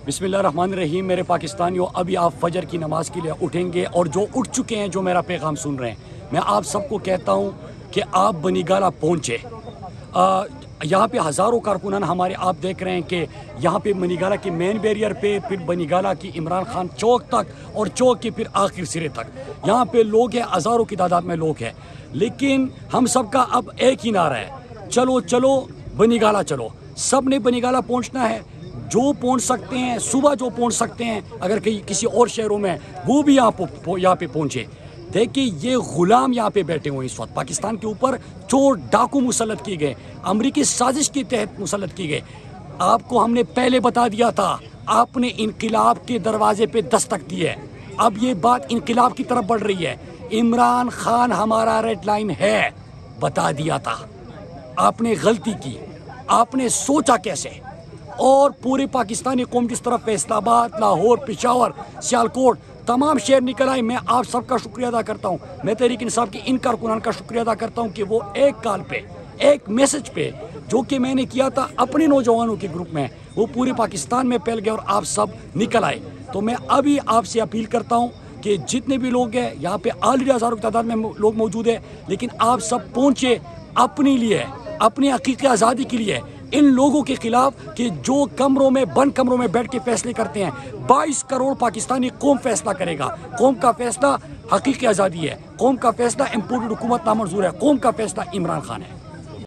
बिस्मिल्लाहिर्रहमानिर्रहीम। मेरे पाकिस्तानियों, अभी आप फजर की नमाज़ के लिए उठेंगे और जो उठ चुके हैं, जो मेरा पैगाम सुन रहे हैं, मैं आप सबको कहता हूं कि आप बनीगाला पहुंचे। यहाँ पे हज़ारों कारकुनान हमारे आप देख रहे हैं कि यहाँ पे बनीगाला के मेन बैरियर पे, फिर बनीगाला की इमरान खान चौक तक और चौक के फिर आखिर सिरे तक यहाँ पे लोग हैं, हज़ारों की तादाद में लोग हैं। लेकिन हम सबका अब एक ही नारा है, चलो चलो बनीगाला चलो। सब ने बनीगाला पहुँचना है, जो पहुंच सकते हैं, सुबह जो पहुंच सकते हैं, अगर कहीं किसी और शहरों में वो भी यहाँ पे पहुंचे। देखिए, ये गुलाम यहाँ पे बैठे हुए इस वक्त पाकिस्तान के ऊपर चोर डाकू मुसल्लत किए गए, अमरीकी साजिश के तहत मुसल्लत किए गए। आपको हमने पहले बता दिया था, आपने इनकलाब के दरवाजे पे दस्तक दी है। अब ये बात इनकलाब की तरफ बढ़ रही है। इमरान खान हमारा रेड लाइन है, बता दिया था। आपने गलती की, आपने सोचा कैसे? और पूरे पाकिस्तानी कौम जिस तरफ फैसलाबाद, लाहौर, पेशावर, सियालकोट तमाम शहर निकल आए। मैं आप सबका शुक्रिया अदा करता हूँ। मैं तहरीक इंसाफ की इन कारकुनान का शुक्रिया अदा करता हूँ कि वो एक कॉल पे, एक मैसेज पे, जो कि मैंने किया था अपने नौजवानों के ग्रुप में, वो पूरे पाकिस्तान में फैल गया और आप सब निकल आए। तो मैं अभी आपसे अपील करता हूँ कि जितने भी लोग हैं यहाँ पे, ऑलरेडी हज़ारों की तादाद में लोग मौजूद है, लेकिन आप सब पहुँचे अपने लिए, अपनी हकीकी आज़ादी के लिए, इन लोगों के खिलाफ कि जो कमरों में, बंद कमरों में बैठ के फैसले करते हैं। 22 करोड़ पाकिस्तानी कौम फैसला करेगा। कौम का फैसला हकीकी आज़ादी है, कौम का फैसला इम्पोर्टेड हुकूमत नामंजूर है, कौम का फैसला इमरान खान है।